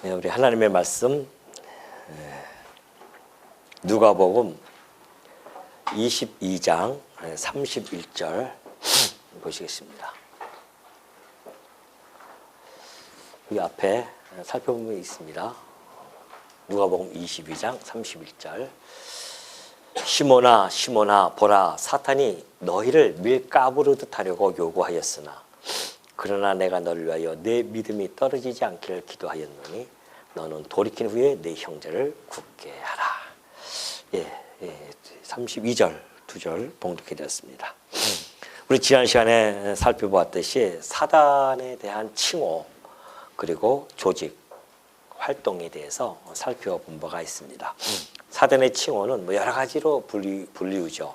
네, 우리 하나님의 말씀 누가복음 22장 31절 보시겠습니다. 여기 앞에 살펴보면 있습니다. 누가복음 22장 31절. 시몬아 시몬아 보라, 사탄이 너희를 밀가부르듯 하려고 요구하였으나 그러나 내가 너를 위하여 내 믿음이 떨어지지 않기를 기도하였노니 너는 돌이킨 후에 내 형제를 굳게 하라. 32절 두 절 봉독해 드렸습니다. 우리 지난 시간에 살펴보았듯이 사단에 대한 칭호 그리고 조직 활동에 대해서 살펴본 바가 있습니다. 사단의 칭호는 여러 가지로 불리우죠.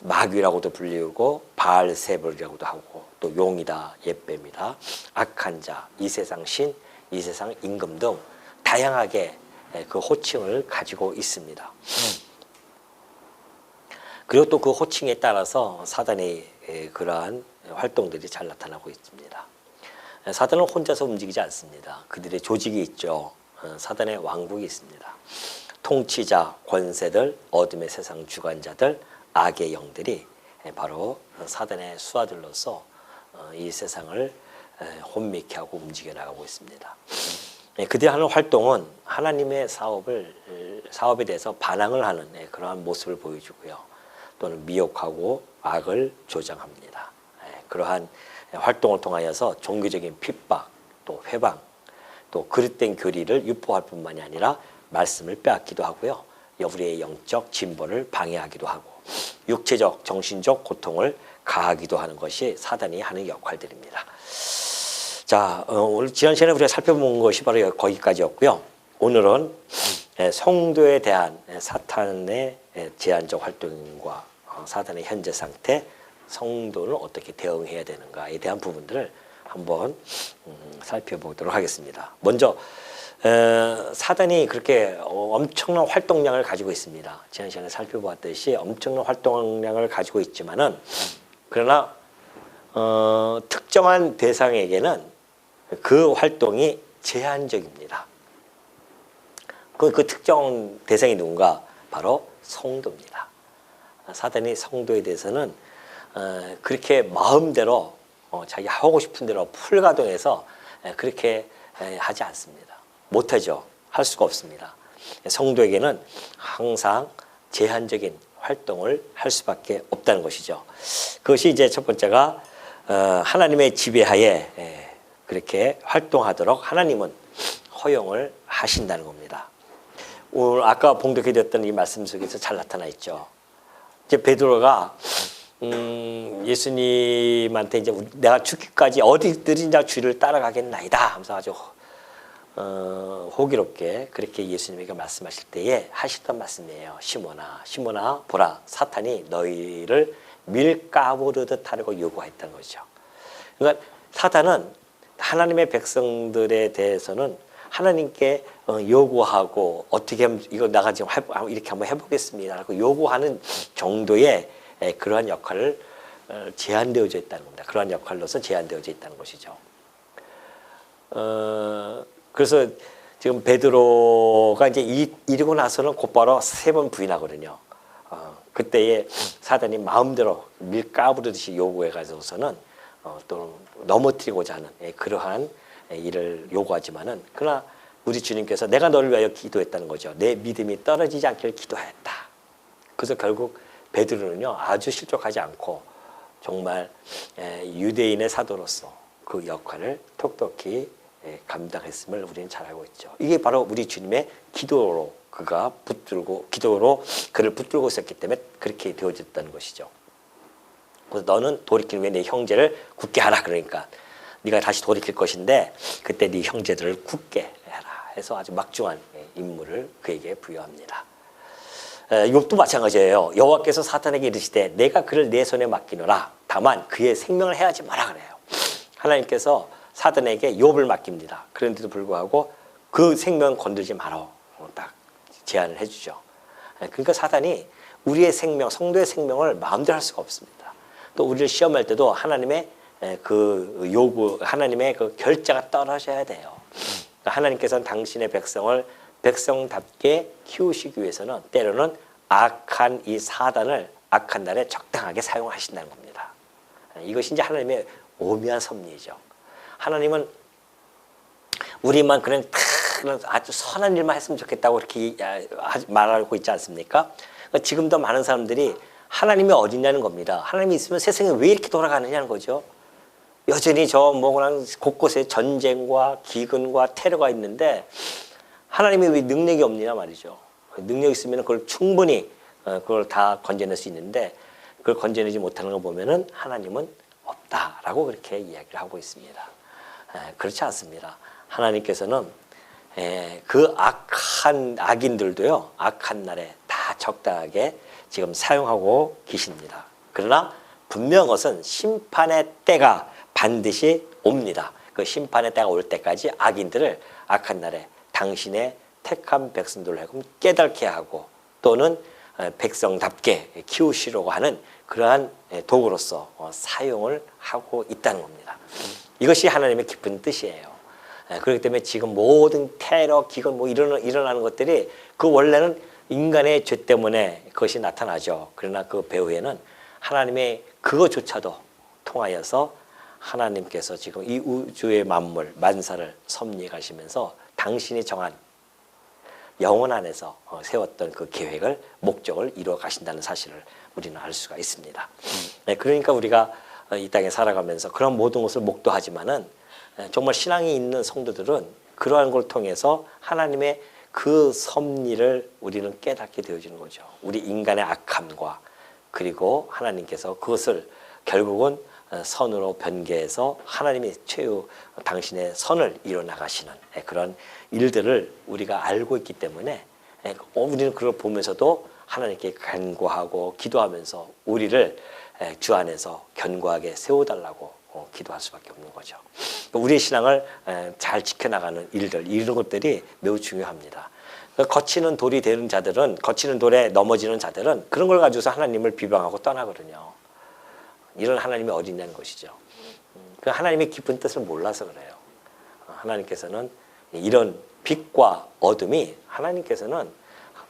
마귀라고도 불리우고 바알세불이라고도 하고 또 용이다, 옛뱀이다, 악한 자, 이 세상 신, 이 세상 임금 등 다양하게 그 호칭을 가지고 있습니다. 그리고 또 그 호칭에 따라서 사단의 그러한 활동들이 잘 나타나고 있습니다. 사단은 혼자서 움직이지 않습니다. 그들의 조직이 있죠. 사단의 왕국이 있습니다. 통치자, 권세들, 어둠의 세상 주관자들, 악의 영들이 바로 사단의 수하들로서 이 세상을 혼미케 하고 움직여 나가고 있습니다. 그들이 하는 활동은 하나님의 사업에 대해서 반항을 하는 그러한 모습을 보여주고요. 또는 미혹하고 악을 조장합니다. 그러한 활동을 통하여서 종교적인 핍박, 또 회방, 또 그릇된 교리를 유포할 뿐만이 아니라 말씀을 빼앗기도 하고요. 우리의 영적 진보를 방해하기도 하고 육체적, 정신적 고통을 가하기도 하는 것이 사단이 하는 역할들입니다. 자, 오늘 지난 시간에 우리가 살펴본 것이 바로 거기까지였고요. 오늘은 성도에 대한 사탄의 제한적 활동과 사단의 현재 상태, 성도는 어떻게 대응해야 되는가에 대한 부분들을 한번 살펴보도록 하겠습니다. 먼저 사단이 그렇게 엄청난 활동량을 가지고 있습니다. 지난 시간에 살펴보았듯이 엄청난 활동량을 가지고 있지만은 그러나 특정한 대상에게는 그 활동이 제한적입니다. 그 특정 대상이 누군가? 바로 성도입니다. 사단이 성도에 대해서는 그렇게 마음대로 자기 하고 싶은 대로 풀가동해서 그렇게 하지 않습니다. 못하죠. 할 수가 없습니다. 성도에게는 항상 제한적인 활동을 할 수밖에 없다는 것이죠. 그것이 이제 첫 번째가 하나님의 지배하에 그렇게 활동하도록 하나님은 허용을 하신다는 겁니다. 오늘 아까 봉독해 드렸던 이 말씀 속에서 잘 나타나 있죠. 이제 베드로가 예수님한테 이제 내가 죽기까지 어디든지 주를 따라가겠나이다 하면서 아주 호기롭게 그렇게 예수님에게 말씀하실 때에 하시던 말씀이에요. 시몬아 시몬아 보라, 사탄이 너희를 밀가부르듯 하려고 요구했다는 거죠. 그러니까 사탄은 하나님의 백성들에 대해서는 하나님께 요구하고 어떻게 하면 이거 나가 지금 이렇게 한번 해보겠습니다 라고 요구하는 정도의 그러한 역할을 제한되어져 있다는 겁니다. 그러한 역할로서 제한되어져 있다는 것이죠. 그래서 지금 베드로가 이제 이러고 나서는 곧바로 3번 부인하거든요. 그때에 사단이 마음대로 밀가부르듯이 요구해 가지고서는 또 넘어뜨리고자 하는 그러한 일을 요구하지만은 그러나 우리 주님께서 내가 너를 위하여 기도했다는 거죠. 내 믿음이 떨어지지 않기를 기도하였다. 그래서 결국 베드로는요 아주 실족하지 않고 정말 유대인의 사도로서 그 역할을 톡톡히 감당했음을 우리는 잘 알고 있죠. 이게 바로 우리 주님의 기도로 그가 기도로 그를 붙들고 있었기 때문에 그렇게 되어졌다는 것이죠. 그래서 너는 돌이킨 후에 내 형제를 굳게 하라. 그러니까 네가 다시 돌이킬 것인데 그때 네 형제들을 굳게 해라 해서 아주 막중한 임무를 그에게 부여합니다. 욥도 마찬가지예요. 여호와께서 사탄에게 이르시되 내가 그를 내 손에 맡기노라. 다만 그의 생명을 해하지 마라 그래요. 하나님께서 사탄에게 욥을 맡깁니다. 그런데도 불구하고 그 생명 건들지 마라 딱 제안을 해주죠. 그러니까 사탄이 우리의 생명, 성도의 생명을 마음대로 할 수가 없습니다. 또 우리를 시험할 때도 하나님의 그 요구, 하나님의 그 결자가 떨어져야 돼요. 하나님께서는 당신의 백성을 백성답게 키우시기 위해서는 때로는 악한 이 사단을 악한 날에 적당하게 사용하신다는 겁니다. 이것이 이제 하나님의 오묘한 섭리이죠. 하나님은 우리만 그냥 아주 선한 일만 했으면 좋겠다고 이렇게 말하고 있지 않습니까? 지금도 많은 사람들이 하나님이 어디냐는 겁니다. 하나님이 있으면 세상에 왜 이렇게 돌아가느냐는 거죠. 여전히 그냥 곳곳에 전쟁과 기근과 테러가 있는데 하나님이 왜 능력이 없느냐 말이죠. 능력이 있으면 그걸 충분히 그걸 다 건져낼 수 있는데 그걸 건져내지 못하는 거 보면은 하나님은 없다라고 그렇게 이야기를 하고 있습니다. 그렇지 않습니다. 하나님께서는 그 악한 악인들도요, 악한 날에 다 적당하게 지금 사용하고 계십니다. 그러나 분명한 것은 심판의 때가 반드시 옵니다. 그 심판의 때가 올 때까지 악인들을 악한 날에 당신의 택한 백성들로 하여금 깨닫게 하고 또는 백성답게 키우시려고 하는 그러한 도구로서 사용을 하고 있다는 겁니다. 이것이 하나님의 깊은 뜻이에요. 그렇기 때문에 지금 모든 테러, 기근 일어나는 것들이 그 원래는 인간의 죄 때문에 그것이 나타나죠. 그러나 그 배후에는 하나님의 그것조차도 통하여서 하나님께서 지금 이 우주의 만물, 만사를 섭리해 가시면서 당신이 정한 영혼 안에서 세웠던 그 계획을, 목적을 이루어 가신다는 사실을 우리는 알 수가 있습니다. 그러니까 우리가 이 땅에 살아가면서 그런 모든 것을 목도하지만은 정말 신앙이 있는 성도들은 그러한 걸 통해서 하나님의 그 섭리를 우리는 깨닫게 되어지는 거죠. 우리 인간의 악함과 그리고 하나님께서 그것을 결국은 선으로 변개해서 하나님이 최후 당신의 선을 이뤄나가시는 그런 일들을 우리가 알고 있기 때문에 우리는 그걸 보면서도 하나님께 간구하고 기도하면서 우리를 주 안에서 견고하게 세워달라고 기도할 수밖에 없는 거죠. 우리의 신앙을 잘 지켜나가는 일들, 이런 것들이 매우 중요합니다. 거치는 돌이 되는 자들은, 거치는 돌에 넘어지는 자들은 그런 걸 가지고서 하나님을 비방하고 떠나거든요. 이런 하나님이 어디 있냐는 것이죠. 그 하나님의 깊은 뜻을 몰라서 그래요. 하나님께서는 이런 빛과 어둠이, 하나님께서는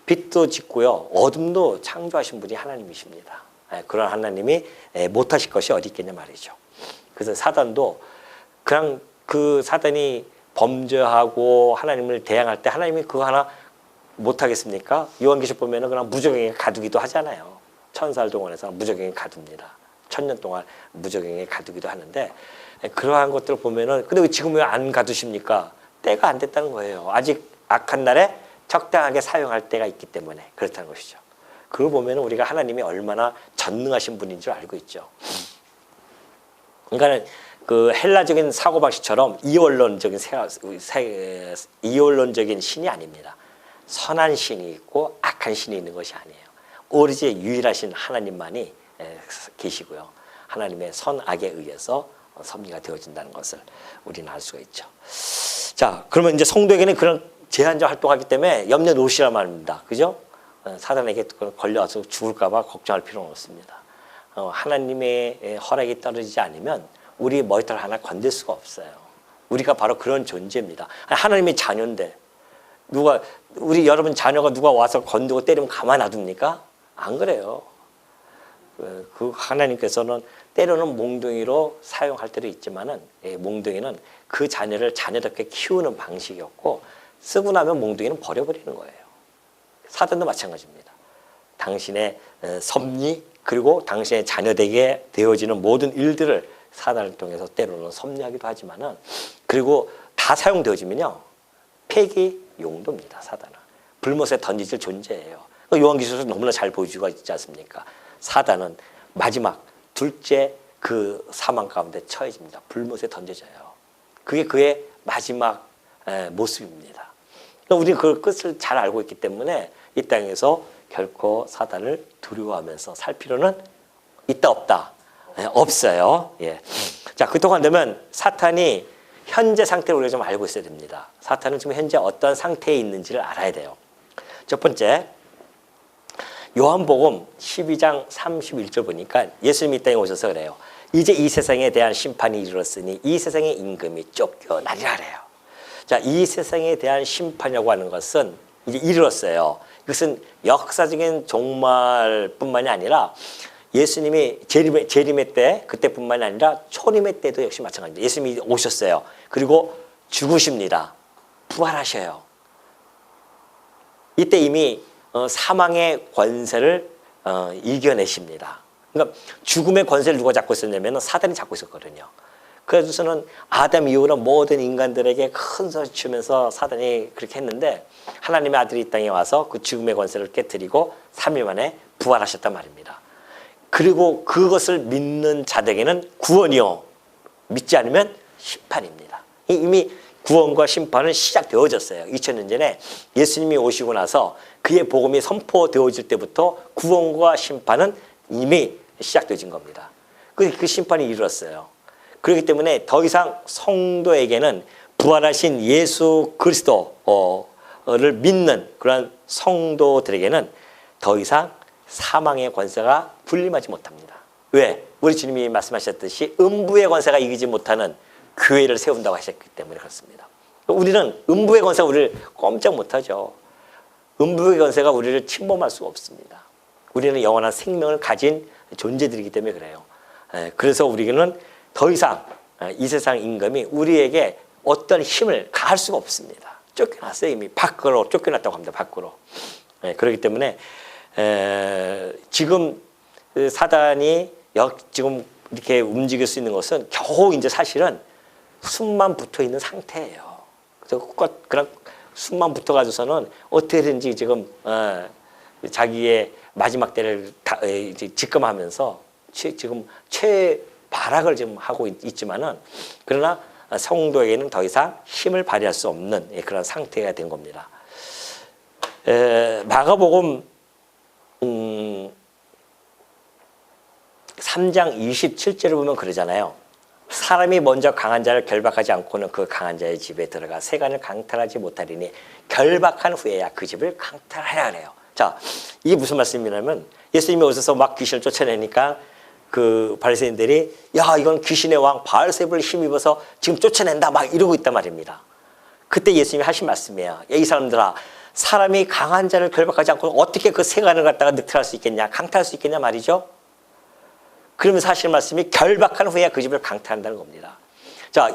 빛도 짓고요, 어둠도 창조하신 분이 하나님이십니다. 그런 하나님이 못하실 것이 어디 있겠냐 말이죠. 그래서 사단도 그냥 그 사단이 범죄하고 하나님을 대항할 때 하나님이 그거 하나 못하겠습니까? 요한계시록 보면은 그냥 무적행에 가두기도 하잖아요. 1000살 동안에서 무적행에 가둡니다. 1000년 동안 무적행에 가두기도 하는데 그러한 것들을 보면은 근데 지금 왜 안 가두십니까? 때가 안 됐다는 거예요. 아직 악한 날에 적당하게 사용할 때가 있기 때문에 그렇다는 것이죠. 그걸 보면은 우리가 하나님이 얼마나 전능하신 분인 줄 알고 있죠. 그러니까 그 헬라적인 사고방식처럼 이원론적인 신이 아닙니다. 선한 신이 있고 악한 신이 있는 것이 아니에요. 오로지 유일하신 하나님만이 계시고요. 하나님의 선악에 의해서 섭리가 되어진다는 것을 우리는 알 수가 있죠. 자, 그러면 이제 성도에게는 그런 제한적 활동하기 때문에 염려 놓으시란 말입니다. 그죠? 사단에게 걸려와서 죽을까봐 걱정할 필요는 없습니다. 하나님의 허락이 떨어지지 않으면 우리 머리털 하나 건들 수가 없어요. 우리가 바로 그런 존재입니다. 하나님의 자녀인데 우리 여러분 자녀가 누가 와서 건들고 때리면 가만 놔둡니까? 안 그래요. 그 하나님께서는 때로는 몽둥이로 사용할 때도 있지만은 몽둥이는 그 자녀를 자녀답게 키우는 방식이었고 쓰고 나면 몽둥이는 버려버리는 거예요. 사단도 마찬가지입니다. 당신의 섭리 그리고 당신의 자녀되게 되어지는 모든 일들을 사단을 통해서 때로는 섭리하기도 하지만은 그리고 다 사용되어지면요 폐기 용도입니다. 사단은 불못에 던지질 존재예요. 요한계시록에서 너무나 잘 보여주고 있지 않습니까? 사단은 마지막 둘째 그 사망 가운데 처해집니다. 불못에 던져져요. 그게 그의 마지막 모습입니다. 우리는 그 끝을 잘 알고 있기 때문에 이 땅에서 결코 사단을 두려워하면서 살 필요는 있다 없다? 없어요. 예. 자, 그동안 되면 사탄이 현재 상태를 우리가 좀 알고 있어야 됩니다. 사탄은 지금 현재 어떤 상태에 있는지를 알아야 돼요. 첫 번째, 요한복음 12장 31절 보니까 예수님이 이 땅에 오셔서 그래요. 이제 이 세상에 대한 심판이 이르렀으니 이 세상의 임금이 쫓겨나리라 그래요. 자, 이 세상에 대한 심판이라고 하는 것은 이제 이르렀어요. 이것은 역사적인 종말뿐만이 아니라 예수님이 재림의 때 그때뿐만이 아니라 초림의 때도 역시 마찬가지입니다. 예수님이 오셨어요. 그리고 죽으십니다. 부활하셔요. 이때 이미 사망의 권세를 이겨내십니다. 그러니까 죽음의 권세를 누가 잡고 있었냐면 사단이 잡고 있었거든요. 그래서는 아담 이후로 모든 인간들에게 큰 소리 치면서 사단이 그렇게 했는데 하나님의 아들이 이 땅에 와서 그 죽음의 권세를 깨뜨리고 3일 만에 부활하셨단 말입니다. 그리고 그것을 믿는 자들에게는 구원이요, 믿지 않으면 심판입니다. 이미 구원과 심판은 시작되어졌어요. 2000년 전에 예수님이 오시고 나서 그의 복음이 선포되어질 때부터 구원과 심판은 이미 시작되어진 겁니다. 그 심판이 이르렀어요. 그렇기 때문에 더 이상 성도에게는 부활하신 예수 그리스도를 믿는 그런 성도들에게는 더 이상 사망의 권세가 군림하지 못합니다. 왜? 우리 주님이 말씀하셨듯이 음부의 권세가 이기지 못하는 교회를 세운다고 하셨기 때문에 그렇습니다. 우리는 음부의 권세가 우리를 꼼짝 못하죠. 음부의 권세가 우리를 침범할 수가 없습니다. 우리는 영원한 생명을 가진 존재들이기 때문에 그래요. 그래서 우리는 더 이상 이 세상 임금이 우리에게 어떤 힘을 가할 수가 없습니다. 쫓겨났어요. 이미 밖으로 쫓겨났다고 합니다. 밖으로. 그렇기 때문에 지금 사단이 지금 이렇게 움직일 수 있는 것은 겨우 이제 사실은 숨만 붙어 있는 상태예요. 그래서 그냥 숨만 붙어가지고서는 어떻게든지 지금 자기의 마지막 때를 이제 직감하면서 지금 최발악을 지금 하고 있지만은 그러나 성도에게는 더 이상 힘을 발휘할 수 없는 그런 상태가 된 겁니다. 마가복음 3장 27절을 보면 그러잖아요. 사람이 먼저 강한 자를 결박하지 않고는 그 강한 자의 집에 들어가 세간을 강탈하지 못하리니 결박한 후에야 그 집을 강탈하라 그래요. 자, 이게 무슨 말씀이냐면 예수님이 오셔서 막 귀신을 쫓아내니까 그 바리새인들이 야, 이건 귀신의 왕 바알세불을 힘입어서 지금 쫓아낸다 막 이러고 있단 말입니다. 그때 예수님이 하신 말씀이에요. 야, 이 사람들아, 사람이 강한 자를 결박하지 않고 어떻게 그 세간을 갖다가 늑탈할 수 있겠냐, 강탈할 수 있겠냐 말이죠. 그러면서 하시는 말씀이 결박한 후에 그 집을 강탈한다는 겁니다. 자,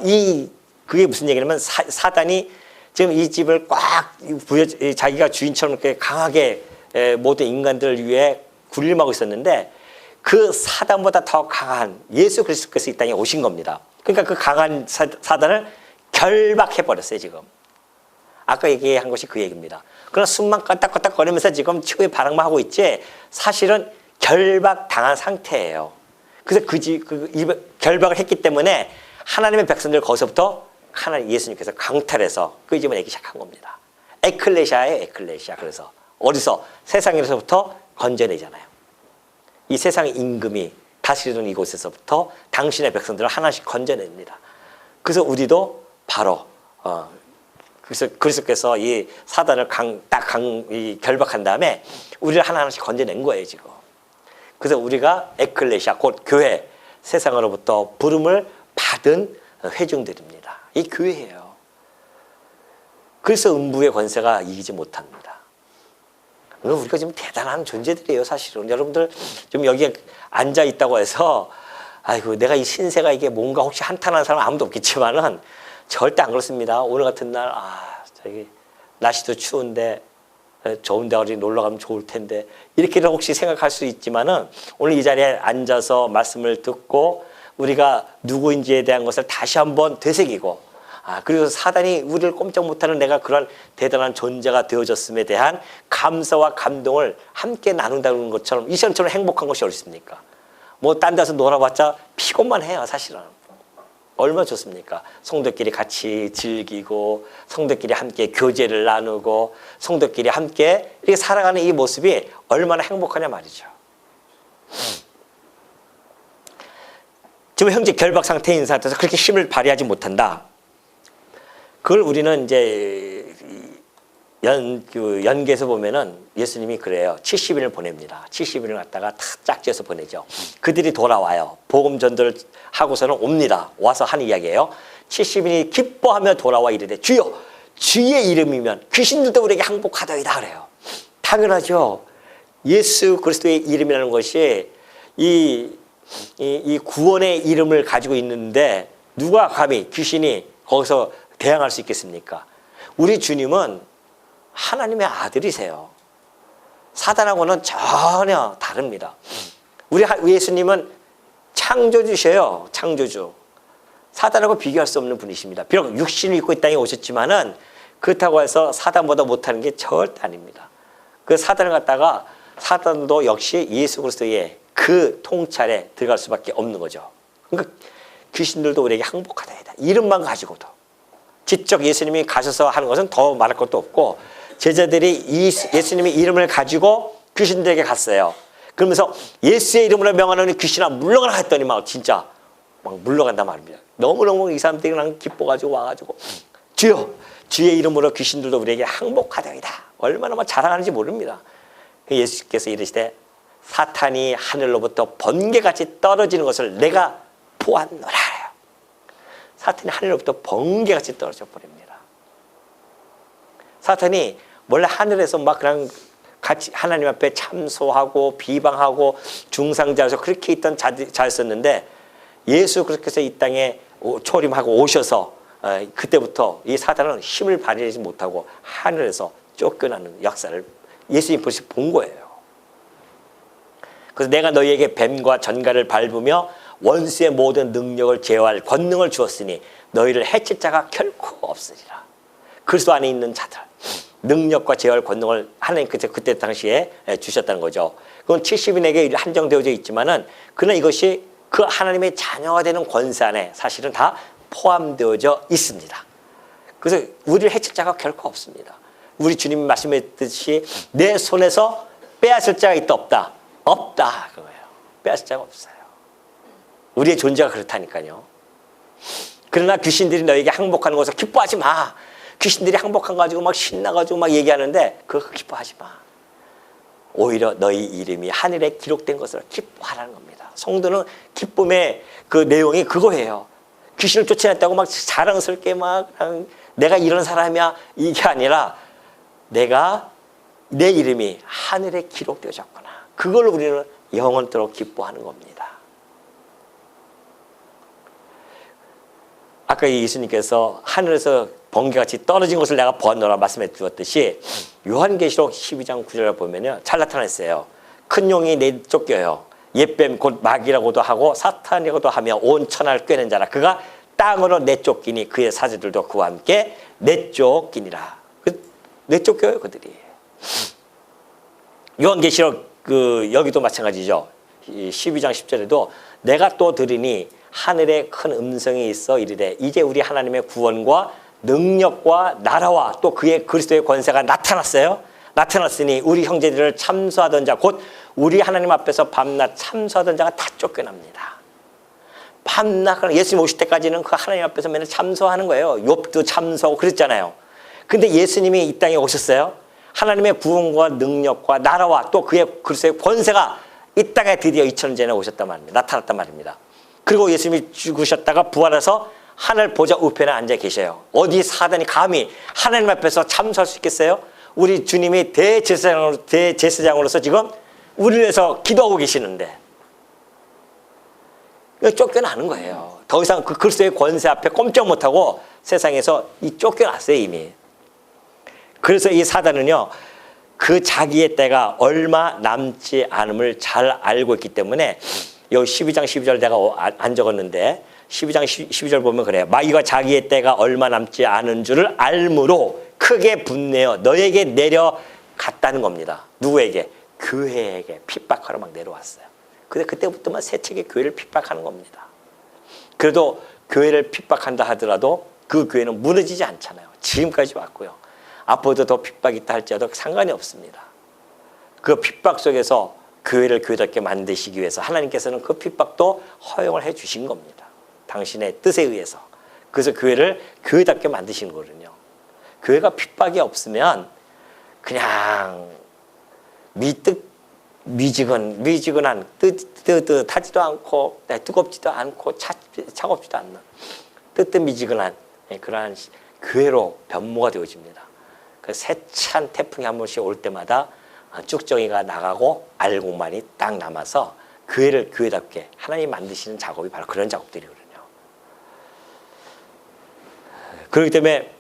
그게 무슨 얘기냐면 사단이 지금 이 집을 꽉 자기가 주인처럼 이렇게 강하게 모든 인간들을 위해 군림하고 있었는데 그 사단보다 더 강한 예수 그리스도께서 이 땅에 오신 겁니다. 그러니까 그 강한 사단을 결박해버렸어요, 지금. 아까 얘기한 것이 그 얘기입니다. 그러나 숨만 껐닥껐닥 거리면서 지금 치유의 반응만 하고 있지 사실은 결박당한 상태예요. 그래서 결박을 했기 때문에 하나님의 백성들 거기서부터 하나님 예수님께서 강탈해서 그 집을 내기 시작한 겁니다. 에클레시아예요, 에클레시아. 그래서 어디서? 세상에서부터 건져내잖아요. 이 세상의 임금이 다스리는 이곳에서부터 당신의 백성들을 하나씩 건져냅니다. 그래서 우리도 바로 그래서 그리스도께서 이 사단을 결박한 다음에 우리를 하나하나씩 건져낸 거예요, 지금. 그래서 우리가 에클레시아, 곧 교회, 세상으로부터 부름을 받은 회중들입니다. 이 교회예요. 그래서 음부의 권세가 이기지 못합니다. 우리가 지금 대단한 존재들이에요, 사실은. 여러분들 좀 여기에 앉아 있다고 해서 아이고 내가 이 신세가 이게 뭔가 혹시 한탄하는 사람 아무도 없겠지만은 절대 안 그렇습니다. 오늘 같은 날 저기 날씨도 추운데 좋은 데 어디 놀러 가면 좋을 텐데 이렇게 혹시 생각할 수 있지만은 오늘 이 자리에 앉아서 말씀을 듣고 우리가 누구인지에 대한 것을 다시 한번 되새기고 그리고 사단이 우리를 꼼짝 못하는 내가 그런 대단한 존재가 되어졌음에 대한 감사와 감동을 함께 나눈다는 것처럼 이 시간처럼 행복한 것이 어디 있습니까? 뭐 딴 데서 놀아봤자 피곤만 해요, 사실은. 얼마나 좋습니까? 성도끼리 같이 즐기고 성도끼리 함께 교제를 나누고 성도끼리 함께 이렇게 살아가는 이 모습이 얼마나 행복하냐 말이죠. 지금 현재 결박 상태인 상태에서 그렇게 힘을 발휘하지 못한다. 그걸 우리는 이제 연계에서 보면은 예수님이 그래요. 70인을 보냅니다. 70인을 갖다가 다 짝지어서 보내죠. 그들이 돌아와요. 복음 전도를 하고서는 옵니다. 와서 하는 이야기예요. 70인이 기뻐하며 돌아와 이르되 주여 주의 이름이면 귀신들도 우리에게 항복하더이다 그래요. 당연하죠. 예수 그리스도의 이름이라는 것이 이 구원의 이름을 가지고 있는데 누가 감히 귀신이 거기서 대항할 수 있겠습니까? 우리 주님은 하나님의 아들이세요. 사단하고는 전혀 다릅니다. 우리 예수님은 창조주셔요. 창조주. 사단하고 비교할 수 없는 분이십니다. 비록 육신을 입고 이 땅에 오셨지만은 그렇다고 해서 사단보다 못하는 게 절대 아닙니다. 그 사단을 갖다가 사단도 역시 예수 그리스도의 그 통찰에 들어갈 수밖에 없는 거죠. 그러니까 귀신들도 우리에게 항복하다. 이름만 가지고도. 직접 예수님이 가셔서 하는 것은 더 말할 것도 없고 제자들이 예수님의 이름을 가지고 귀신들에게 갔어요. 그러면서 예수의 이름으로 명하노니 귀신아 물러가라 했더니 막 진짜 막 물러간단 말입니다. 너무너무 이 사람들이 그냥 기뻐가지고 와가지고 주여 주의 이름으로 귀신들도 우리에게 항복하다이다. 얼마나 막 자랑하는지 모릅니다. 예수께서 이르시되 사탄이 하늘로부터 번개같이 떨어지는 것을 내가 보았노라. 사탄이 하늘로부터 번개같이 떨어져 버립니다. 사탄이 원래 하늘에서 막 그냥 같이 하나님 앞에 참소하고 비방하고 중상자로서 그렇게 있던 자였었는데 예수 그렇게해서 이 땅에 초림하고 오셔서 그때부터 이 사탄은 힘을 발휘하지 못하고 하늘에서 쫓겨나는 역사를 예수님 벌써 본 거예요. 그래서 내가 너희에게 뱀과 전갈을 밟으며 원수의 모든 능력을 제어할 권능을 주었으니 너희를 해칠 자가 결코 없으리라. 그리스도 안에 있는 자들 능력과 제어할 권능을 하나님께서 그때 당시에 주셨다는 거죠. 그건 70인에게 한정되어져 있지만은 그러나 이것이 그 하나님의 자녀가 되는 권세 안에 사실은 다 포함되어져 있습니다. 그래서 우리를 해칠 자가 결코 없습니다. 우리 주님이 말씀했듯이 내 손에서 빼앗을 자가 있다 없다? 없다 그거예요. 빼앗을 자가 없어요. 우리의 존재가 그렇다니까요. 그러나 귀신들이 너에게 항복하는 것을 기뻐하지 마. 귀신들이 항복한 가지고 막 신나가지고 막 얘기하는데 그거 기뻐하지 마. 오히려 너희 이름이 하늘에 기록된 것을 기뻐하라는 겁니다. 성도는 기쁨의 그 내용이 그거예요. 귀신을 쫓아냈다고 막 자랑스럽게 막 내가 이런 사람이야 이게 아니라 내가 내 이름이 하늘에 기록되어졌구나. 그걸 우리는 영원토록 기뻐하는 겁니다. 아까 예수님께서 하늘에서 번개같이 떨어진 것을 내가 보았노라 말씀해 주었듯이 요한계시록 12장 9절을 보면요. 잘 나타났어요. 큰 용이 내쫓겨요. 옛뱀 곧 마귀라고도 하고 사탄이라고도 하며 온 천하를 꿰는 자라. 그가 땅으로 내쫓기니 그의 사제들도 그와 함께 내쫓기니라. 내쫓겨요 그들이. 요한계시록 여기도 마찬가지죠. 12장 10절에도 내가 또 들으니 하늘에 큰 음성이 있어 이르되 이제 우리 하나님의 구원과 능력과 나라와 또 그의 그리스도의 권세가 나타났어요. 나타났으니 우리 형제들을 참소하던 자 곧 우리 하나님 앞에서 밤낮 참소하던 자가 다 쫓겨납니다. 밤낮 예수님 오실 때까지는 그 하나님 앞에서 맨날 참소하는 거예요. 욥도 참소하고 그랬잖아요. 근데 예수님이 이 땅에 오셨어요. 하나님의 구원과 능력과 나라와 또 그의 그리스도의 권세가 이 땅에 드디어 2000년 전에 오셨단 말입니다. 나타났단 말입니다. 그리고 예수님이 죽으셨다가 부활해서 하늘 보좌 우편에 앉아 계셔요. 어디 사단이 감히 하나님 앞에서 참소할 수 있겠어요? 우리 주님이 대제사장으로서 지금 우리를 위해서 기도하고 계시는데 쫓겨나는 거예요. 더 이상 그 그리스도의 권세 앞에 꼼짝 못하고 세상에서 쫓겨났어요 이미. 그래서 이 사단은요 그 자기의 때가 얼마 남지 않음을 잘 알고 있기 때문에 여기 12장 12절 내가 안 적었는데 12장 12절 보면 그래요. 마귀가 자기의 때가 얼마 남지 않은 줄을 알므로 크게 분내어 너에게 내려갔다는 겁니다. 누구에게? 교회에게 핍박하러 막 내려왔어요. 근데 그때부터만 세책의 교회를 핍박하는 겁니다. 그래도 교회를 핍박한다 하더라도 그 교회는 무너지지 않잖아요. 지금까지 왔고요. 앞으로도 더 핍박이 있다 할지라도 상관이 없습니다. 그 핍박 속에서 교회를 교회답게 만드시기 위해서 하나님께서는 그 핍박도 허용을 해 주신 겁니다. 당신의 뜻에 의해서. 그래서 교회를 교회답게 만드신 거거든요. 교회가 핍박이 없으면 그냥 미지근한 뜨뜻하지도 않고 뜨겁지도 않고 차갑지도 않는 뜨뜻미지근한 그러한 교회로 변모가 되어집니다. 그 세찬 태풍이 한 번씩 올 때마다 쭉정이가 나가고 알곡만이 딱 남아서 교회를 교회답게 하나님 만드시는 작업이 바로 그런 작업들이거든요. 그렇기 때문에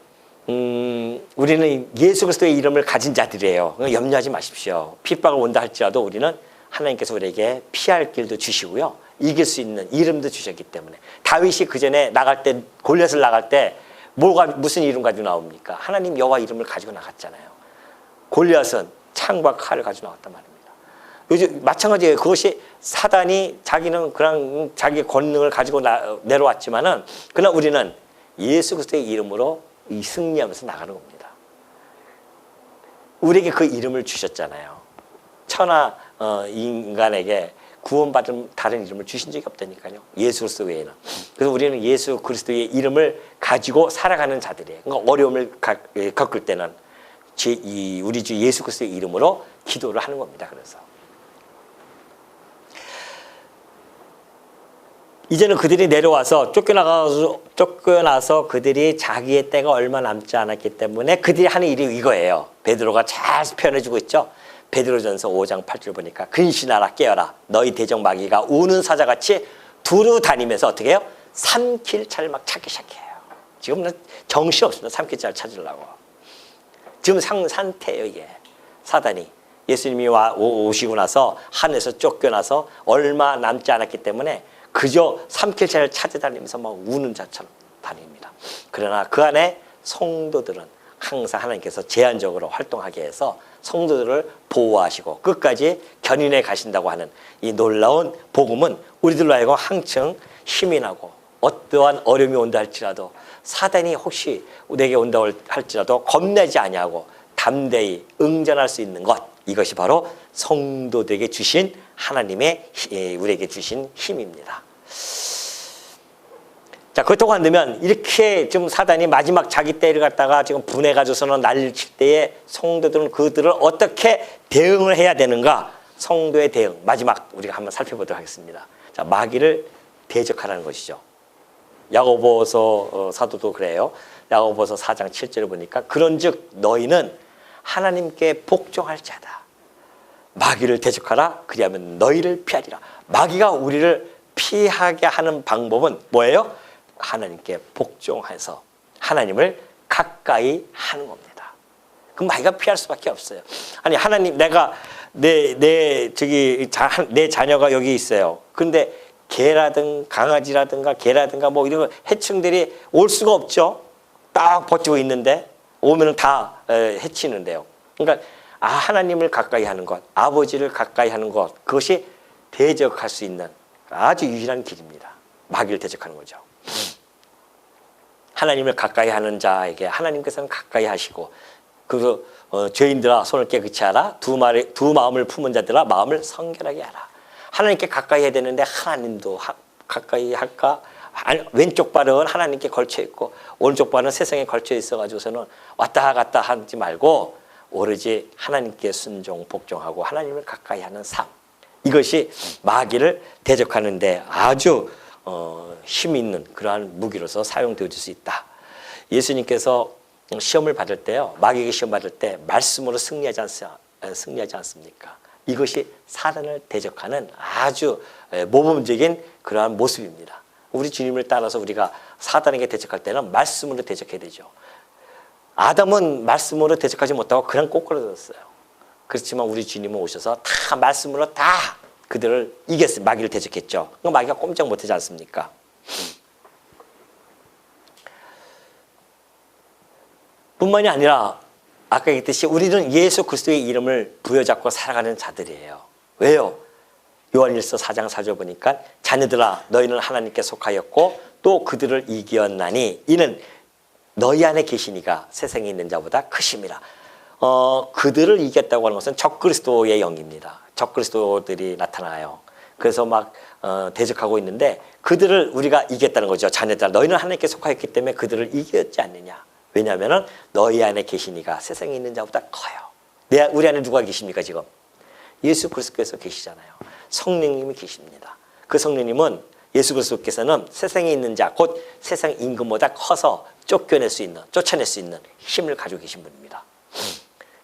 우리는 예수 그리스도의 이름을 가진 자들이에요. 염려하지 마십시오. 핍박을 온다 할지라도 우리는 하나님께서 우리에게 피할 길도 주시고요. 이길 수 있는 이름도 주셨기 때문에 다윗이 그 전에 나갈 때 골리앗을 나갈 때 무슨 이름 가지고 나옵니까? 하나님 여호와 이름을 가지고 나갔잖아요. 골리앗은 창과 칼을 가지고 나왔단 말입니다. 요즘 마찬가지예요. 그것이 사단이 자기는 그냥 자기 권능을 가지고 내려왔지만은 그러나 우리는 예수 그리스도의 이름으로 이 승리하면서 나가는 겁니다. 우리에게 그 이름을 주셨잖아요. 천하 인간에게 구원받은 다른 이름을 주신 적이 없다니까요. 예수 그리스도 외에는. 그래서 우리는 예수 그리스도의 이름을 가지고 살아가는 자들이에요. 그러니까 어려움을 겪을 때는 우리 주 예수 그리스도의 이름으로 기도를 하는 겁니다. 그래서 이제는 그들이 내려와서 쫓겨나서 그들이 자기의 때가 얼마 남지 않았기 때문에 그들이 하는 일이 이거예요. 베드로가 잘 표현해주고 있죠. 베드로전서 5장 8절 보니까 근신하라 깨어라 너희 대적 마귀가 우는 사자같이 두루 다니면서 어떻게 해요? 삼킬 차를 막 찾기 시작해요. 지금은 정신없습니다. 삼킬 차를 찾으려고. 지금 상태예요. 이게 사단이 예수님이 오시고 나서 하늘에서 쫓겨나서 얼마 남지 않았기 때문에 그저 삼킬 차를 찾아다니면서 막 우는 자처럼 다닙니다. 그러나 그 안에 성도들은 항상 하나님께서 제한적으로 활동하게 해서 성도들을 보호하시고 끝까지 견인해 가신다고 하는 이 놀라운 복음은 우리들로 하여금 한층 힘이 나고 어떠한 어려움이 온다 할지라도 사단이 혹시 내게 온다 할지라도 겁내지 아니하고 담대히 응전할 수 있는 것, 이것이 바로 성도들에게 주신 하나님의 우리에게 주신 힘입니다. 자, 그렇다고 한다면 이렇게 좀 사단이 마지막 자기 때를 갖다가 지금 분해가지고서는 난리를 칠 때에 성도들은 그들을 어떻게 대응을 해야 되는가? 성도의 대응, 마지막 우리가 한번 살펴보도록 하겠습니다. 자, 마귀를 대적하라는 것이죠. 야고보서 사도도 그래요. 야고보서 4장 7절을 보니까 그런즉 너희는 하나님께 복종할 자다. 마귀를 대적하라. 그리하면 너희를 피하리라. 마귀가 우리를 피하게 하는 방법은 뭐예요? 하나님께 복종해서 하나님을 가까이 하는 겁니다. 그럼 마귀가 피할 수밖에 없어요. 아니 하나님 내가 내 자녀가 여기 있어요. 그런데 개라든가 뭐 이런 해충들이 올 수가 없죠. 딱 버티고 있는데 오면은 다 해치는데요. 그러니까 하나님을 가까이 하는 것, 아버지를 가까이 하는 것, 그것이 대적할 수 있는 아주 유일한 길입니다. 마귀를 대적하는 거죠. 하나님을 가까이 하는 자에게 하나님께서는 가까이 하시고 그 죄인들아 손을 깨끗이 하라. 두 마음을 품은 자들아 마음을 성결하게 하라. 하나님께 가까이 해야 되는데 하나님도 가까이 할까? 아니, 왼쪽 발은 하나님께 걸쳐 있고 오른쪽 발은 세상에 걸쳐 있어가지고서는 왔다 갔다 하지 말고 오로지 하나님께 순종 복종하고 하나님을 가까이 하는 삶, 이것이 마귀를 대적하는데 아주 힘 있는 그러한 무기로서 사용되어질 수 있다. 예수님께서 시험을 받을 때요, 마귀에게 시험 받을 때 말씀으로 승리하지 않습니까? 이것이 사단을 대적하는 아주 모범적인 그러한 모습입니다. 우리 주님을 따라서 우리가 사단에게 대적할 때는 말씀으로 대적해야 되죠. 아담은 말씀으로 대적하지 못하고 그냥 꼬꾸라졌어요. 그렇지만 우리 주님은 오셔서 다 말씀으로 다 그들을 이겼어요. 마귀를 대적했죠. 마귀가 꼼짝 못하지 않습니까? 뿐만이 아니라 아까 얘기했듯이 우리는 예수 그리스도의 이름을 부여잡고 살아가는 자들이에요. 왜요? 요한일서 4장 4절 보니까 자녀들아 너희는 하나님께 속하였고 또 그들을 이기었나니 이는 너희 안에 계시니가 세상에 있는 자보다 크심이라. 그들을 이겼다고 하는 것은 적그리스도의 영입니다. 적그리스도들이 나타나요. 그래서 막 대적하고 있는데 그들을 우리가 이겼다는 거죠. 자녀들아 너희는 하나님께 속하였기 때문에 그들을 이겼지 않느냐. 왜냐하면 너희 안에 계시니가 세상에 있는 자보다 커요. 우리 안에 누가 계십니까 지금? 예수 그리스도께서 계시잖아요. 성령님이 계십니다. 그 성령님은 예수 그리스도께서는 세상에 있는 자, 곧 세상 임금보다 커서 쫓아낼 수 있는 힘을 가지고 계신 분입니다.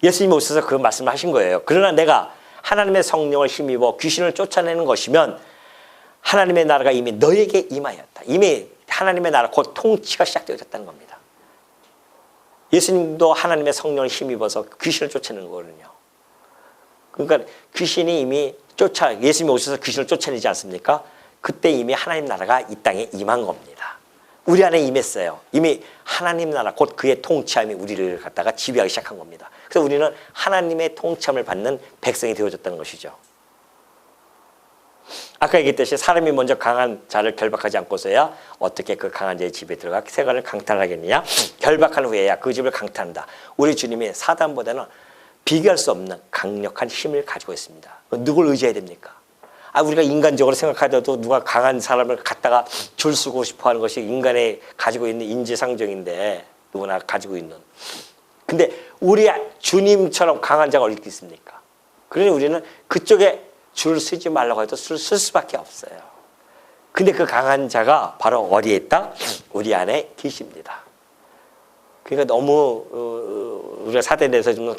예수님이 오셔서 그 말씀을 하신 거예요. 그러나 내가 하나님의 성령을 힘입어 귀신을 쫓아내는 것이면 하나님의 나라가 이미 너에게 임하였다. 이미 하나님의 나라 곧 통치가 시작되어졌다는 겁니다. 예수님도 하나님의 성령을 힘입어서 귀신을 쫓아내는 거거든요. 그러니까 귀신이 이미 예수님이 오셔서 귀신을 쫓아내지 않습니까? 그때 이미 하나님 나라가 이 땅에 임한 겁니다. 우리 안에 임했어요. 이미 하나님 나라 곧 그의 통치함이 우리를 갖다가 지배하기 시작한 겁니다. 그래서 우리는 하나님의 통치함을 받는 백성이 되어졌다는 것이죠. 아까 얘기했듯이 사람이 먼저 강한 자를 결박하지 않고서야 어떻게 그 강한 자의 집에 들어가 세간을 강탈하겠느냐? 결박한 후에야 그 집을 강탈한다. 우리 주님이 사단보다는 비교할 수 없는 강력한 힘을 가지고 있습니다. 누굴 의지해야 됩니까? 우리가 인간적으로 생각하더라도 누가 강한 사람을 갖다가 줄 서고 싶어 하는 것이 인간의 가지고 있는 인지상정인데 누구나 가지고 있는. 근데 우리 주님처럼 강한 자가 어디 있습니까? 그러니 우리는 그쪽에 줄 서지 말라고 해도 줄 쓸 수밖에 없어요. 근데 그 강한 자가 바로 어디에 있다? 우리 안에 계십니다. 그러니까 너무 우리가 사단에 대해서 좀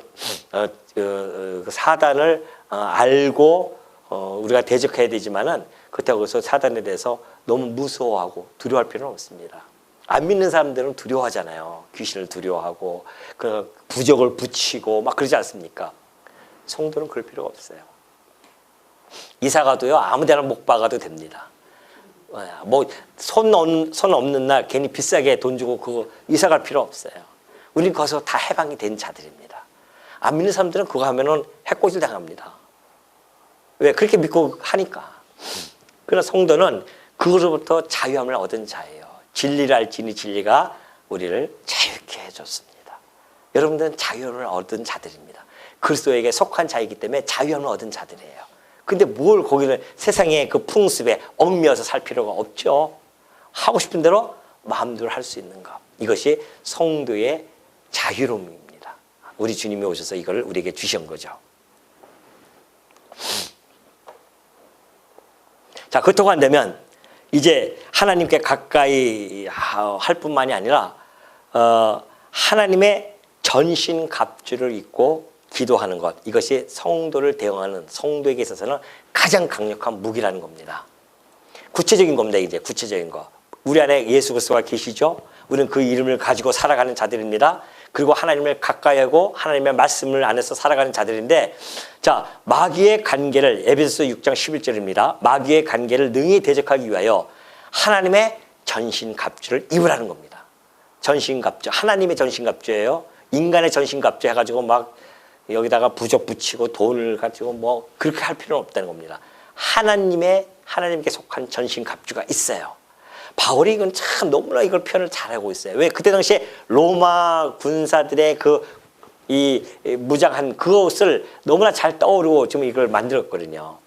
사단을 알고 우리가 대적해야 되지만은 그렇다고 해서 사단에 대해서 너무 무서워하고 두려워할 필요는 없습니다. 안 믿는 사람들은 두려워하잖아요. 귀신을 두려워하고 그 부적을 붙이고 막 그러지 않습니까? 성도는 그럴 필요가 없어요. 이사 가도요 아무데나 못 박아도 됩니다. 뭐 손 없는 날 괜히 비싸게 돈 주고 그거 이사 갈 필요 없어요. 우린 거기서 다 해방이 된 자들입니다. 안 믿는 사람들은 그거 하면은 해코지 당합니다. 왜? 그렇게 믿고 하니까. 그러나 성도는 그것으로부터 자유함을 얻은 자예요. 진리를 알지니 진리가 우리를 자유케 해줬습니다. 여러분들은 자유를 얻은 자들입니다. 그리스도에게 속한 자이기 때문에 자유함을 얻은 자들이에요. 근데 뭘 거기를 세상의 그 풍습에 얽매여서 살 필요가 없죠. 하고 싶은 대로 마음대로 할 수 있는 것. 이것이 성도의 자유로움입니다. 우리 주님이 오셔서 이걸 우리에게 주신 거죠. 자, 그렇다고 한다면 이제 하나님께 가까이 할 뿐만이 아니라 하나님의 전신갑주를 입고 기도하는 것, 이것이 성도를 대응하는 성도에게 있어서는 가장 강력한 무기라는 겁니다. 구체적인 겁니다. 이제 구체적인 거. 우리 안에 예수 그리스도가 계시죠? 우리는 그 이름을 가지고 살아가는 자들입니다. 그리고 하나님을 가까이 하고 하나님의 말씀을 안에서 살아가는 자들인데, 자, 마귀의 관계를, 에베소서 6장 11절입니다. 마귀의 관계를 능히 대적하기 위하여 하나님의 전신갑주를 입으라는 겁니다. 전신갑주, 하나님의 전신갑주예요. 인간의 전신갑주 해가지고 막 여기다가 부적 붙이고 돈을 가지고 뭐 그렇게 할 필요는 없다는 겁니다. 하나님께 속한 전신갑주가 있어요. 바울이 이건 참 너무나 이걸 표현을 잘하고 있어요. 왜? 그때 당시에 로마 군사들의 이 무장한 그것을 너무나 잘 떠오르고 지금 이걸 만들었거든요.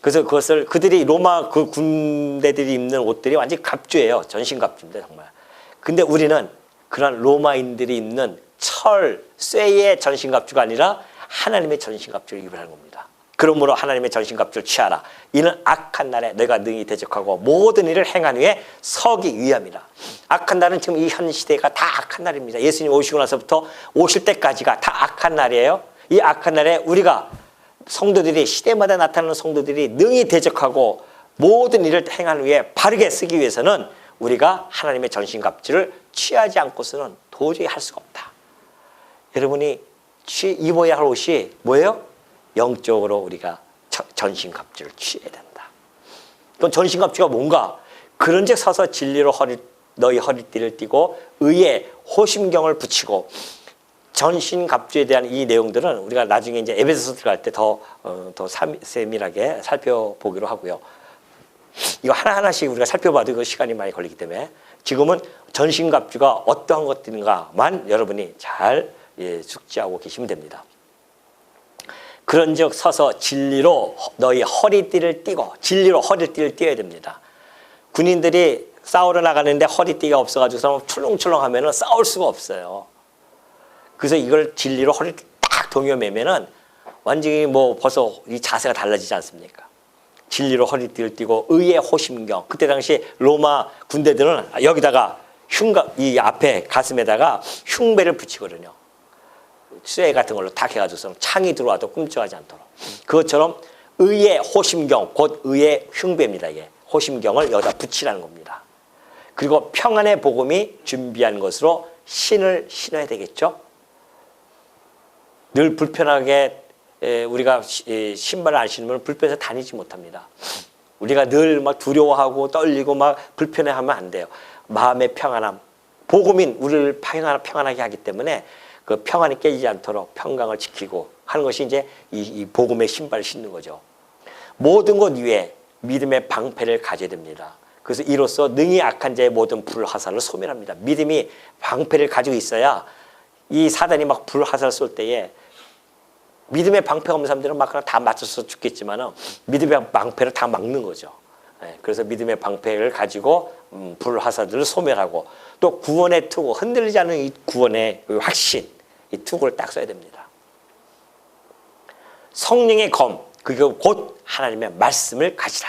그래서 그것을 그들이 로마 그 군대들이 입는 옷들이 완전히 갑주예요. 전신갑주입니다, 정말. 근데 우리는 그런 로마인들이 입는 쇠의 전신갑주가 아니라 하나님의 전신갑주를 입으라는 겁니다. 그러므로 하나님의 전신갑주를 취하라. 이는 악한 날에 내가 능히 대적하고 모든 일을 행한 후에 서기 위함이라. 악한 날은 지금 이 현 시대가 다 악한 날입니다. 예수님 오시고 나서부터 오실 때까지가 다 악한 날이에요. 이 악한 날에 우리가 성도들이, 시대마다 나타나는 성도들이 능히 대적하고 모든 일을 행한 후에 바르게 쓰기 위해서는 우리가 하나님의 전신갑주를 취하지 않고서는 도저히 할 수가 없다. 여러분이 입어야 할 옷이 뭐예요? 영적으로 우리가 전신갑주를 취해야 된다. 그럼 전신갑주가 뭔가? 그런즉 서서 진리로 너희 허리띠를 띠고 의에 호심경을 붙이고. 전신갑주에 대한 이 내용들은 우리가 나중에 이제 에베소서 들어갈 때 더 세밀하게 살펴보기로 하고요. 이거 하나하나씩 우리가 살펴봐도 그 시간이 많이 걸리기 때문에 지금은 전신갑주가 어떠한 것들인가만 여러분이 잘 숙지하고 계시면 됩니다. 그런즉 서서 진리로 너희 허리띠를 띠고, 진리로 허리띠를 띠어야 됩니다. 군인들이 싸우러 나가는데 허리띠가 없어가지고 출렁출렁하면 싸울 수가 없어요. 그래서 이걸 진리로 허리를 딱 동요매면은 완전히 뭐 벌써 이 자세가 달라지지 않습니까? 진리로 허리띠를 띠고 의의 호심경. 그때 당시 로마 군대들은 여기다가 이 앞에 가슴에다가 흉배를 붙이거든요. 쇠 같은 걸로 탁 해가지고서 창이 들어와도 꿈쩍하지 않도록. 그것처럼 의의 호심경, 곧 의의 흉배입니다. 이게 호심경을 여기다 붙이라는 겁니다. 그리고 평안의 복음이 준비한 것으로 신을 신어야 되겠죠. 늘 불편하게 우리가 신발을 안 신으면 불편해서 다니지 못합니다. 우리가 늘 막 두려워하고 떨리고 막 불편해하면 안 돼요. 마음의 평안함, 복음인 우리를 평안하게 하기 때문에 그 평안이 깨지지 않도록 평강을 지키고 하는 것이 이제 이 복음의 신발을 신는 거죠. 모든 것 위에 믿음의 방패를 가져야 됩니다. 그래서 이로써 능히 악한 자의 모든 불화살을 소멸합니다. 믿음이 방패를 가지고 있어야 이 사단이 막 불화살 쏠 때에 믿음의 방패가 없는 사람들은 막 그냥 다 맞춰서 죽겠지만 믿음의 방패를 다 막는 거죠. 그래서 믿음의 방패를 가지고 불화살들을 소멸하고 또 구원의 투구, 흔들리지 않는 이 구원의 확신, 이 투구를 딱 써야 됩니다. 성령의 검, 그게 곧 하나님의 말씀을 가지라.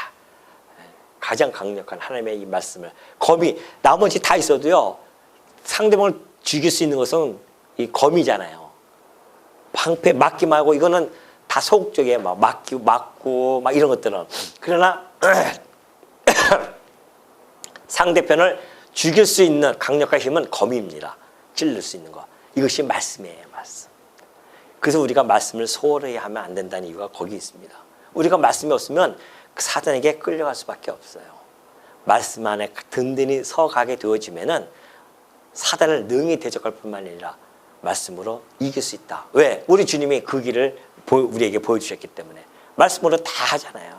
가장 강력한 하나님의 이 말씀을. 검이 나머지 다 있어도요, 상대방을 죽일 수 있는 것은 이 검이잖아요. 방패 맞기만 하고 이거는 다 소극적이에요. 막 맞고 막 이런 것들은. 그러나 상대편을 죽일 수 있는 강력한 힘은 검입니다. 찔릴 수 있는 거. 이것이 말씀이에요. 말씀. 그래서 우리가 말씀을 소홀히 하면 안 된다는 이유가 거기 있습니다. 우리가 말씀이 없으면 그 사단에게 끌려갈 수밖에 없어요. 말씀 안에 든든히 서가게 되어지면은 사단을 능히 대적할 뿐만 아니라 말씀으로 이길 수 있다. 왜? 우리 주님이 그 길을 우리에게 보여주셨기 때문에. 말씀으로 다 하잖아요.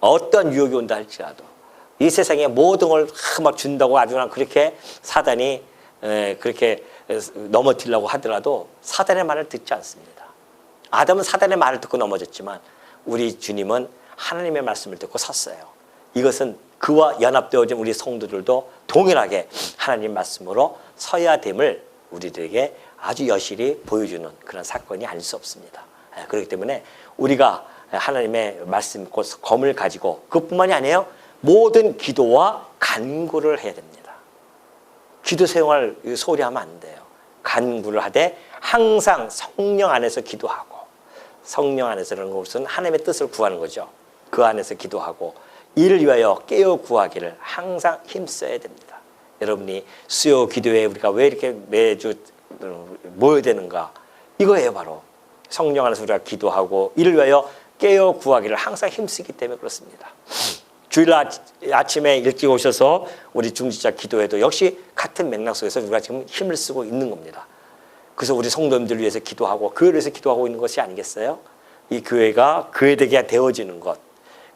어떤 유혹이 온다 할지라도 이 세상에 모든 걸 막 준다고 아주 그냥 그렇게 사단이 그렇게 넘어뜨리려고 하더라도 사단의 말을 듣지 않습니다. 아담은 사단의 말을 듣고 넘어졌지만 우리 주님은 하나님의 말씀을 듣고 섰어요. 이것은 그와 연합되어진 우리 성도들도 동일하게 하나님 말씀으로 서야 됨을 우리들에게 아주 여실히 보여주는 그런 사건이 아닐 수 없습니다. 그렇기 때문에 우리가 하나님의 말씀 곧 검을 가지고 그뿐만이 아니에요. 모든 기도와 간구를 해야 됩니다. 기도 생활 소홀히 하면 안 돼요. 간구를 하되 항상 성령 안에서 기도하고, 성령 안에서라는 것은 하나님의 뜻을 구하는 거죠. 그 안에서 기도하고 이를 위하여 깨어 구하기를 항상 힘써야 됩니다. 여러분이 수요 기도에 우리가 왜 이렇게 매주 모여야 되는가? 이거예요. 바로 성령 안에서 우리가 기도하고 이를 위하여 깨어 구하기를 항상 힘쓰기 때문에 그렇습니다. 주일 아침에 일찍 오셔서 우리 중지자 기도회도 역시 같은 맥락 속에서 우리가 지금 힘을 쓰고 있는 겁니다. 그래서 우리 성도님들을 위해서 기도하고 교회를 위해서 기도하고 있는 것이 아니겠어요? 이 교회가 교회되게 되어지는 것,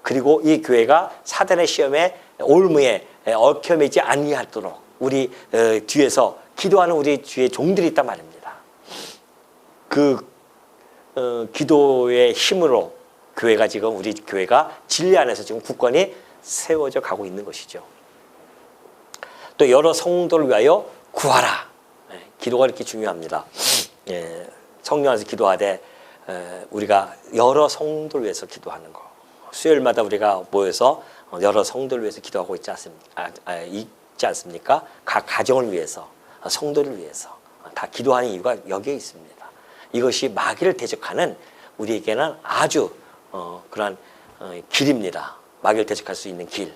그리고 이 교회가 사단의 시험에 올무에 얽혀매지 아니하도록 우리 뒤에서 기도하는 우리 뒤에 종들이 있단 말입니다. 그 기도의 힘으로 교회가 지금 우리 교회가 진리 안에서 지금 굳건히 세워져 가고 있는 것이죠. 또 여러 성도를 위하여 구하라. 기도가 이렇게 중요합니다. 성령 안에서 기도하되 우리가 여러 성도를 위해서 기도하는 거. 수요일마다 우리가 모여서 여러 성도를 위해서 기도하고 있지 않습니까? 각 가정을 위해서, 성도를 위해서 다 기도하는 이유가 여기에 있습니다. 이것이 마귀를 대적하는 우리에게는 아주 그러한 길입니다. 마귀를 대적할 수 있는 길.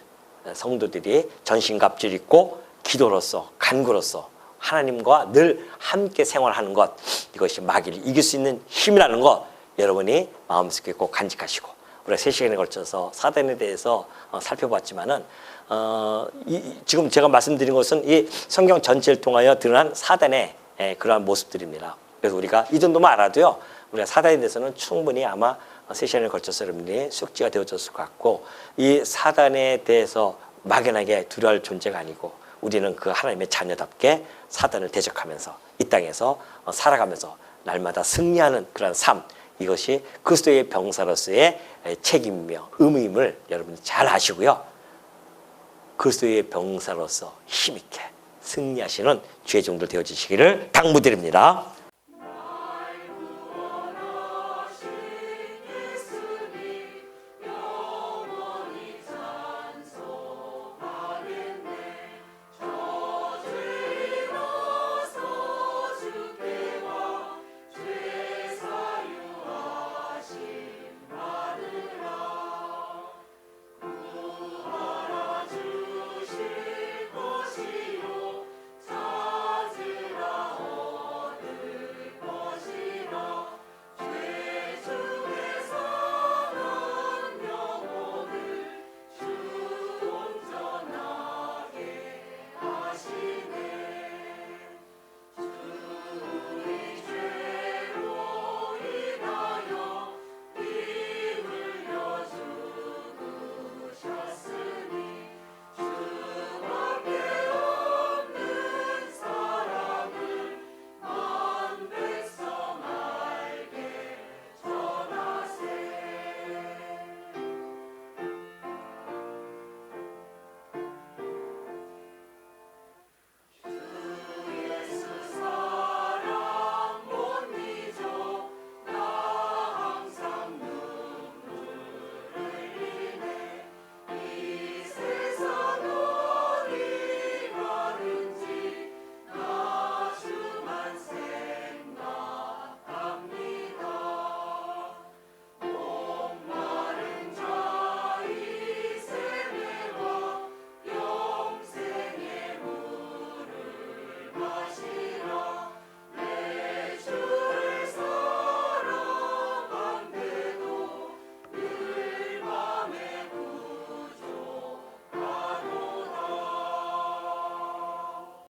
성도들이 전신갑주를 입고 기도로서, 간구로서 하나님과 늘 함께 생활하는 것, 이것이 마귀를 이길 수 있는 힘이라는 것 여러분이 마음속에 꼭 간직하시고, 우리가 3시간에 걸쳐서 사단에 대해서 살펴봤지만은 지금 제가 말씀드린 것은 이 성경 전체를 통하여 드러난 사단의 그러한 모습들입니다. 그래서 우리가 이 정도만 알아도요, 우리가 사단에 대해서는 충분히 아마 3시간에 걸쳐서 여러분들이 숙지가 되어졌을 것 같고, 이 사단에 대해서 막연하게 두려워할 존재가 아니고 우리는 그 하나님의 자녀답게 사단을 대적하면서 이 땅에서 살아가면서 날마다 승리하는 그런 삶, 이것이 그리스도의 병사로서의 책임이며 의무임을 여러분이 잘 아시고요. 그리스도의 병사로서 힘있게 승리하시는 주의 종들 되어주시기를 당부드립니다.